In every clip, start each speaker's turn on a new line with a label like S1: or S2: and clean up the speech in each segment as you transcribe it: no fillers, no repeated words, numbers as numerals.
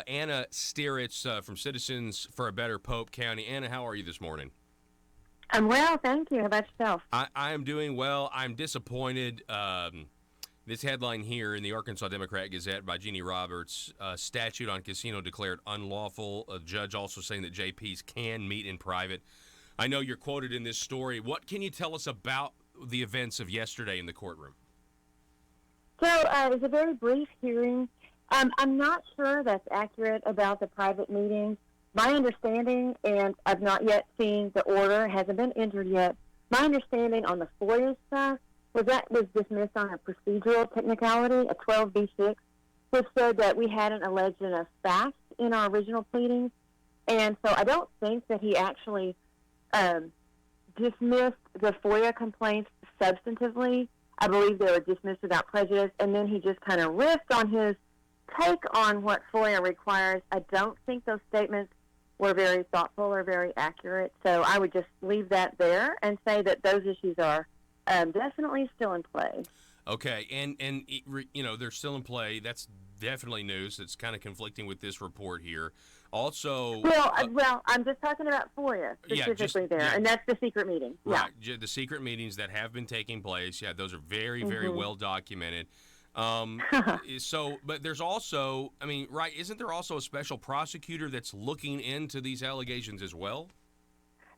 S1: Anna Stiritz from Citizens for a Better Polk County. Anna, how are you this morning?
S2: I'm well, thank you. How about yourself?
S1: I am doing well. I'm disappointed. This headline here in the Arkansas Democrat Gazette by Jeannie Roberts, statute on casino declared unlawful. A judge also saying that JPs can meet in private. I know you're quoted in this story. What can you tell us about the events of yesterday in the courtroom?
S2: So it was a very brief hearing. I'm not sure that's accurate about the private meetings. My understanding, and I've not yet seen the order, hasn't been entered yet. My understanding on the FOIA stuff was that was dismissed on a procedural technicality, a 12b6, which said that we hadn't alleged enough facts in our original pleadings. And so I don't think that he actually dismissed the FOIA complaints substantively. I believe they were dismissed without prejudice, and then he just kind of riffed on his take on what FOIA requires. I don't think those statements were very thoughtful or very accurate, so I would just leave that there and say that those issues are definitely still in play.
S1: Okay, and they're still in play. That's definitely news. That's kind of conflicting with this report here. Also,
S2: well, I'm just talking about FOIA specifically and that's the secret meeting.
S1: Right, the secret meetings that have been taking place. Yeah, those are very, very well documented. But there's also, isn't there also a special prosecutor that's looking into these allegations as well?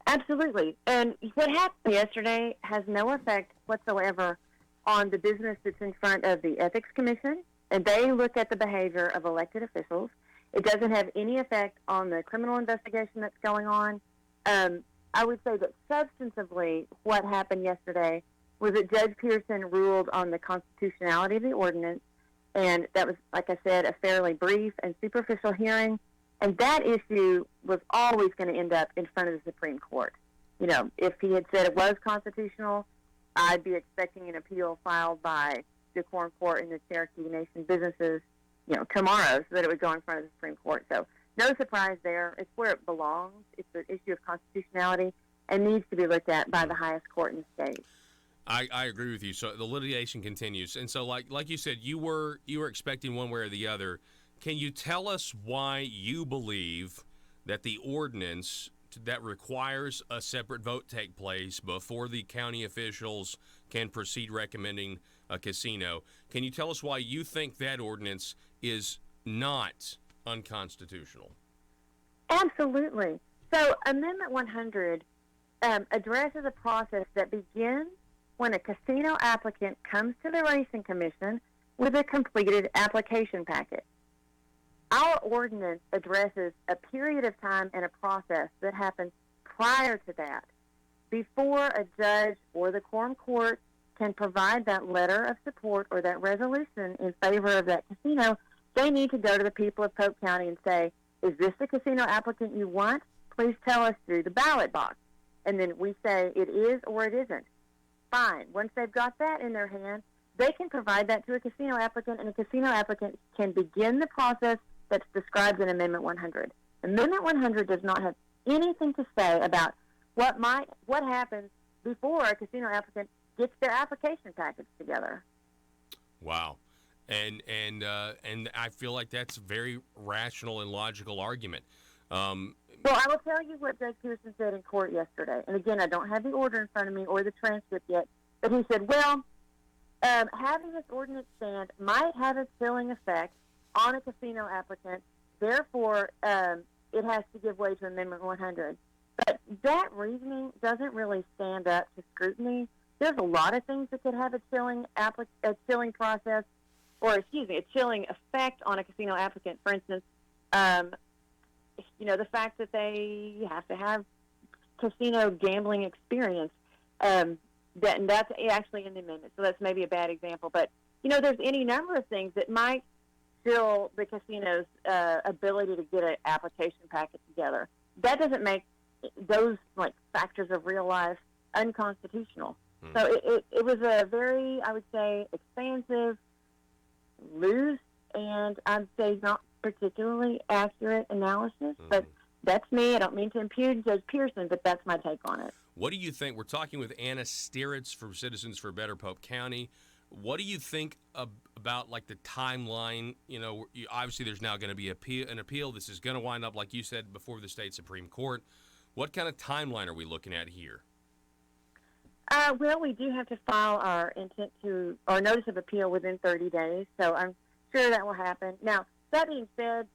S2: Absolutely. And what happened yesterday has no effect whatsoever on the business that's in front of the Ethics Commission, and they look at the behavior of elected officials. It doesn't have any effect on the criminal investigation that's going on. I would say that substantively what happened yesterday was that Judge Pearson ruled on the constitutionality of the ordinance, and that was, like I said, a fairly brief and superficial hearing, and that issue was always going to end up in front of the Supreme Court. You know, if he had said it was constitutional, I'd be expecting an appeal filed by the Quorum Court and the Cherokee Nation businesses, tomorrow, so that it would go in front of the Supreme Court. So no surprise there. It's where it belongs. It's an issue of constitutionality and needs to be looked at by the highest court in the state.
S1: I agree with you. So the litigation continues, and so like you said, you were expecting one way or the other. Can you tell us why you believe that the ordinance that requires a separate vote take place before the county officials can proceed recommending a casino? Can you tell us why you think that ordinance is not unconstitutional?
S2: Absolutely. So Amendment 100 addresses a process that begins when a casino applicant comes to the Racing Commission with a completed application packet. Our ordinance addresses a period of time and a process that happens prior to that, before a judge or the Quorum Court can provide that letter of support or that resolution in favor of that casino. They need to go to the people of Polk County and say, is this the casino applicant you want? Please tell us through the ballot box. And then we say it is or it isn't. Fine. Once they've got that in their hand, they can provide that to a casino applicant, and a casino applicant can begin the process that's described in Amendment 100. Amendment 100 does not have anything to say about what happens before a casino applicant gets their application package together.
S1: Wow. And I feel like that's a very rational and logical argument.
S2: Well, I will tell you what Judge Pearson said in court yesterday. And again, I don't have the order in front of me or the transcript yet. But he said, having this ordinance stand might have a chilling effect on a casino applicant. Therefore, it has to give way to Amendment 100. But that reasoning doesn't really stand up to scrutiny. There's a lot of things that could have a chilling process, a chilling effect on a casino applicant. For instance, the fact that they have to have casino gambling experience, that's actually in the amendment, so that's maybe a bad example. But, there's any number of things that might chill the casino's ability to get an application packet together. That doesn't make those, factors of real life unconstitutional. So it was a very, I would say, expansive, loose, and I'd say not particularly accurate analysis, but that's me. I don't mean to impugn Judge Pearson, but that's my take on it.
S1: What do you think? We're talking with Anna Stiritz from Citizens for Better Polk County. What do you think about like the timeline? Obviously there's now going to be an appeal. This is going to wind up, like you said, before the state Supreme Court. What kind of timeline are we looking at here?
S2: Well, we do have to file our notice of appeal within 30 days, so I'm sure that will happen. Now, that being said,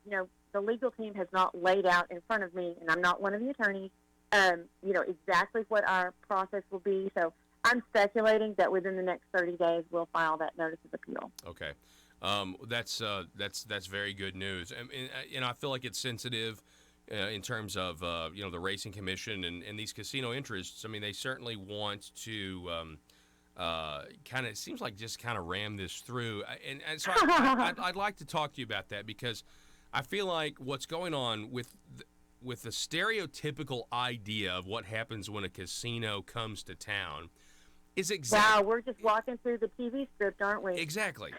S2: the legal team has not laid out in front of me, and I'm not one of the attorneys, exactly what our process will be. So I'm speculating that within the next 30 days we'll file that notice of appeal.
S1: Okay, that's very good news, and I feel like it's sensitive. In terms of the racing commission and these casino interests. I mean, they certainly want to kind of, it seems like, just kind of ram this through. And so I'd like to talk to you about that, because I feel like what's going on with the stereotypical idea of what happens when a casino comes to town is exactly.
S2: Wow, we're just walking through the TV script, aren't we?
S1: Exactly.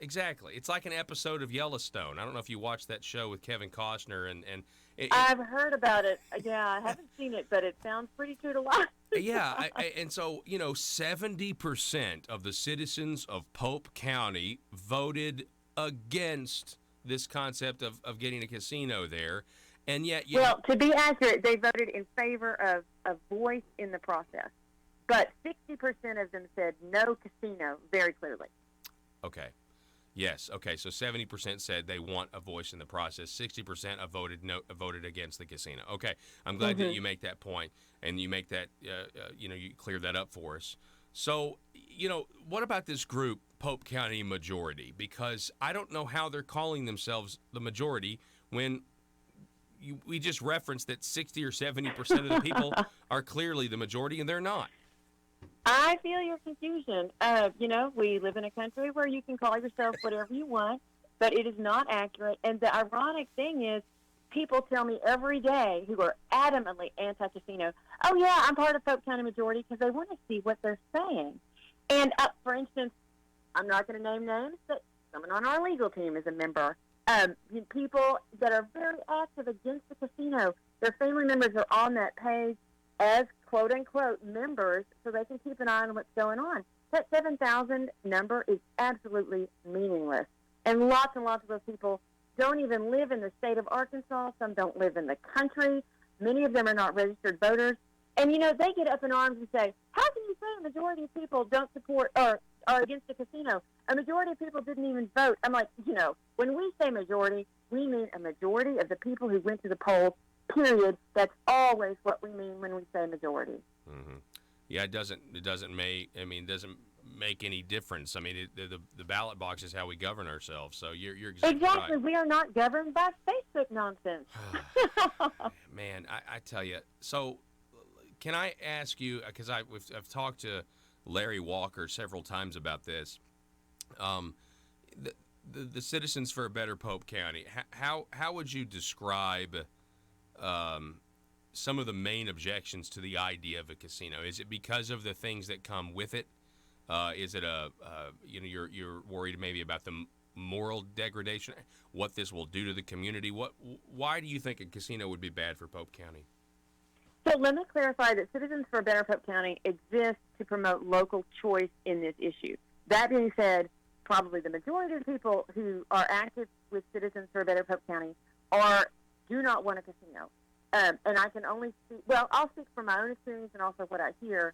S1: It's like an episode of Yellowstone. I don't know if you watched that show with Kevin Costner and
S2: I've heard about it. Yeah, I haven't seen it, but it sounds pretty true to life.
S1: Yeah, and so 70% of the citizens of Polk County voted against this concept of getting a casino there, and yet.
S2: Well, to be accurate, they voted in favor of a voice in the process, but 60% of them said no casino very clearly.
S1: Okay. Yes. Okay. So 70% said they want a voice in the process. 60% have voted against the casino. Okay. I'm glad that you make that point and you make that you clear that up for us. So what about this group, Polk County Majority? Because I don't know how they're calling themselves the majority when we just referenced that 60 or 70% of the people are clearly the majority, and they're not.
S2: I feel your confusion. We live in a country where you can call yourself whatever you want, but it is not accurate. And the ironic thing is, people tell me every day who are adamantly anti-casino, oh, yeah, I'm part of Polk County Majority, because they want to see what they're saying. And, for instance, I'm not going to name names, but someone on our legal team is a member. People that are very active against the casino, their family members are on that page as quote-unquote members, so they can keep an eye on what's going on. That 7,000 number is absolutely meaningless. And lots of those people don't even live in the state of Arkansas. Some don't live in the country. Many of them are not registered voters. And, they get up in arms and say, how can you say a majority of people don't support or are against the casino? A majority of people didn't even vote. I'm like, when we say majority, we mean a majority of the people who went to the polls. Period. That's always what we mean when we say majority.
S1: Mm-hmm. Yeah, it doesn't make any difference. I mean, the ballot box is how we govern ourselves. So you're
S2: exactly
S1: right.
S2: We are not governed by Facebook nonsense.
S1: Man, I tell you. So, can I ask you, because I've talked to Larry Walker several times about this. The Citizens for a Better Polk County. How would you describe some of the main objections to the idea of a casino? Is it because of the things that come with it? Is it you're worried maybe about the moral degradation, what this will do to the community? Why do you think a casino would be bad for Polk County?
S2: So let me clarify that Citizens for a Better Polk County exists to promote local choice in this issue. That being said, probably the majority of people who are active with Citizens for a Better Polk County do not want a casino. And I can only speak, I'll speak from my own experience and also what I hear.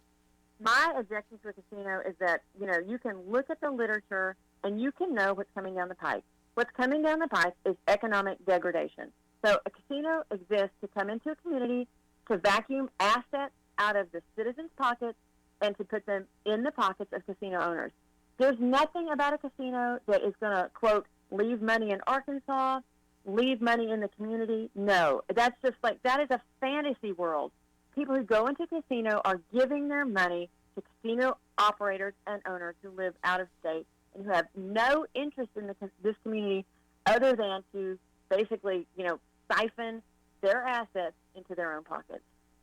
S2: My objection to a casino is that, you can look at the literature and you can know what's coming down the pipe. What's coming down the pipe is economic degradation. So a casino exists to come into a community, to vacuum assets out of the citizens' pockets and to put them in the pockets of casino owners. There's nothing about a casino that is going to, quote, leave money in Arkansas, leave money in the community. No, that's just that is a fantasy world. People who go into a casino are giving their money to casino operators and owners who live out of state and who have no interest in this community other than to basically, siphon their assets into their own pockets.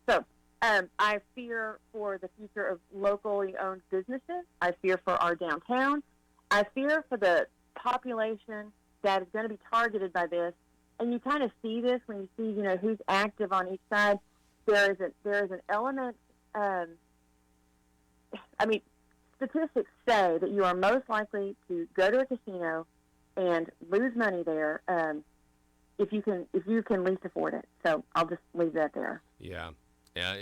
S2: So I fear for the future of locally owned businesses. I fear for our downtown. I fear for the population that is going to be targeted by this. And you kind of see this when you see, who's active on each side. There is an element, statistics say that you are most likely to go to a casino and lose money there if you can least afford it. So I'll just leave that there.
S1: Yeah, yeah.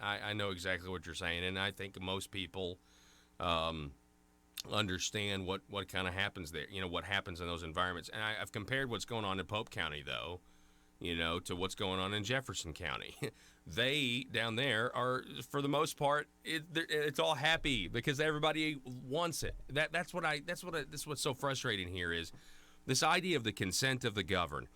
S1: I know exactly what you're saying, and I think most people understand what kind of happens there. What happens in those environments. And I've compared what's going on in Polk County, though, to what's going on in Jefferson County. They down there are, for the most part, it's all happy because everybody wants it. That's what's so frustrating here is this idea of the consent of the governed.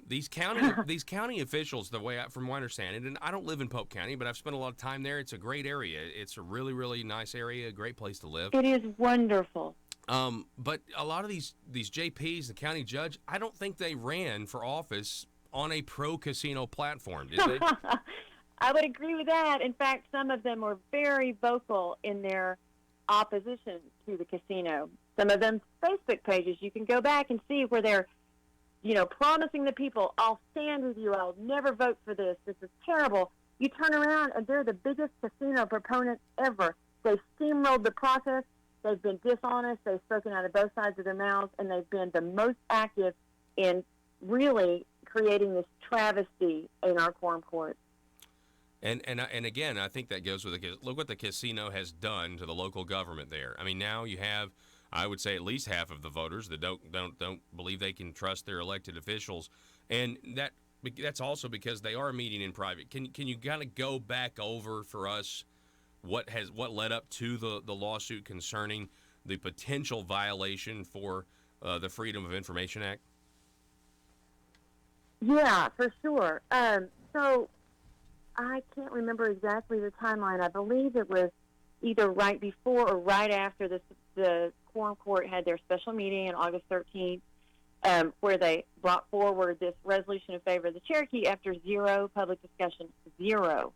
S1: These county officials, from what I understand it, and I don't live in Polk County, but I've spent a lot of time there. It's a great area. It's a really, really nice area, a great place to live.
S2: It is wonderful.
S1: But a lot of these JPs, the county judge, I don't think they ran for office on a pro-casino platform, did they?
S2: I would agree with that. In fact, some of them were very vocal in their opposition to the casino. Some of them Facebook pages, you can go back and see where they're promising the people, I'll stand with you, I'll never vote for this, this is terrible. You turn around and they're the biggest casino proponents ever. They've steamrolled the process, they've been dishonest, they've spoken out of both sides of their mouths, and they've been the most active in really creating this travesty in our quorum court.
S1: And again, I think that goes with look what the casino has done to the local government there. I mean, now you have, I would say, at least half of the voters that don't believe they can trust their elected officials, and that's also because they are meeting in private. Can you kind of go back over for us what led up to the lawsuit concerning the potential violation for the Freedom of Information Act?
S2: Yeah, for sure. So I can't remember exactly the timeline. I believe it was either right before or right after the quorum court had their special meeting on August 13th, where they brought forward this resolution in favor of the Cherokee after zero public discussion, zero.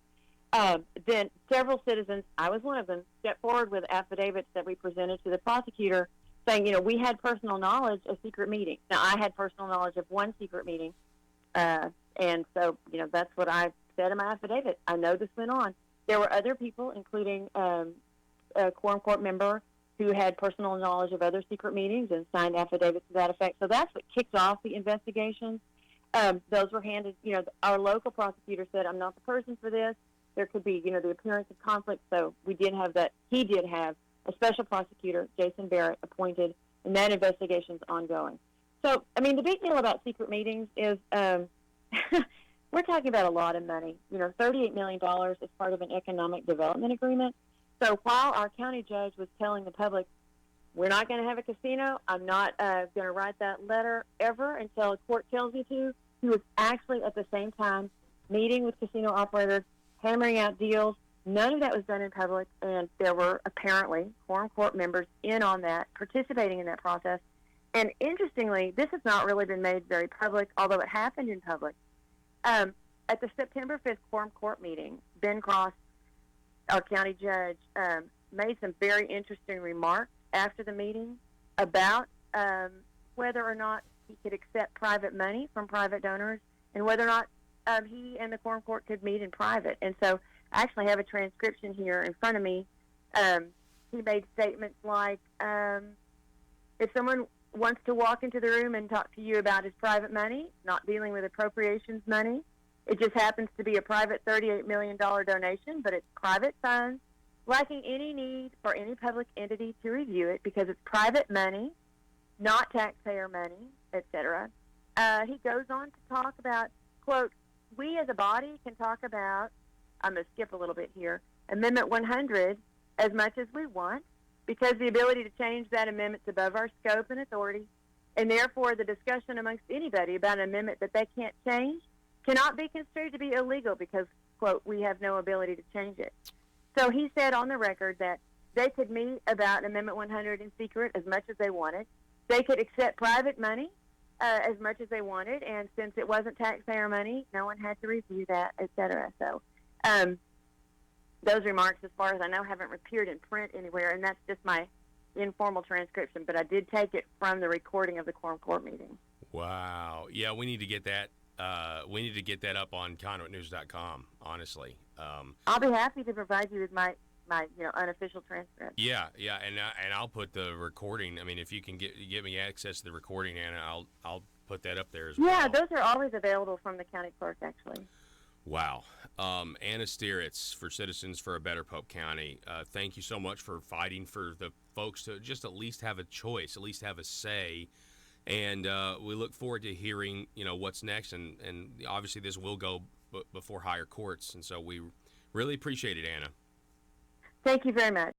S2: Then several citizens, I was one of them, stepped forward with affidavits that we presented to the prosecutor saying, we had personal knowledge of secret meetings. Now, I had personal knowledge of one secret meeting, and so, that's what I said in my affidavit. I know this went on. There were other people, including a quorum court member who had personal knowledge of other secret meetings and signed affidavits to that effect. So that's what kicked off the investigations. Those were handed, our local prosecutor said, I'm not the person for this. There could be, the appearance of conflict. So we did have that. He did have a special prosecutor, Jason Barrett, appointed, and that investigation's ongoing. So, the big deal about secret meetings is we're talking about a lot of money. $38 million is part of an economic development agreement. So while our county judge was telling the public, we're not going to have a casino, I'm not going to write that letter ever until a court tells me to, he was actually at the same time meeting with casino operators, hammering out deals. None of that was done in public, and there were apparently quorum court members in on that, participating in that process. And interestingly, this has not really been made very public, although it happened in public. At the September 5th quorum court meeting, Ben Cross, our county judge, made some very interesting remarks after the meeting about whether or not he could accept private money from private donors and whether or not he and the quorum court could meet in private. And so I actually have a transcription here in front of me. He made statements like, if someone wants to walk into the room and talk to you about his private money, not dealing with appropriations money, it just happens to be a private $38 million donation, but it's private funds, lacking any need for any public entity to review it because it's private money, not taxpayer money, etc. He goes on to talk about, quote, we as a body can talk about, I'm going to skip a little bit here, Amendment 100 as much as we want because the ability to change that amendment is above our scope and authority, and therefore the discussion amongst anybody about an amendment that they can't change cannot be construed to be illegal because, quote, we have no ability to change it. So he said on the record that they could meet about Amendment 100 in secret as much as they wanted. They could accept private money as much as they wanted, and since it wasn't taxpayer money, no one had to review that, etc. So those remarks, as far as I know, haven't appeared in print anywhere, and that's just my informal transcription, but I did take it from the recording of the quorum court meeting.
S1: Wow. Yeah, we need to get that. We need to get that up on conduitnews.com, honestly.
S2: I'll be happy to provide you with my my unofficial transcript.
S1: Yeah, and I'll put the recording. I mean, if you can get me access to the recording, Anna, I'll put that up there as well.
S2: Yeah, those are always available from the county clerk, actually.
S1: Wow. Anna Stiritz for Citizens for a Better Polk County. Thank you so much for fighting for the folks to just at least have a choice, at least have a say. And we look forward to hearing, what's next. And obviously this will go before higher courts. And so we really appreciate it, Anna.
S2: Thank you very much.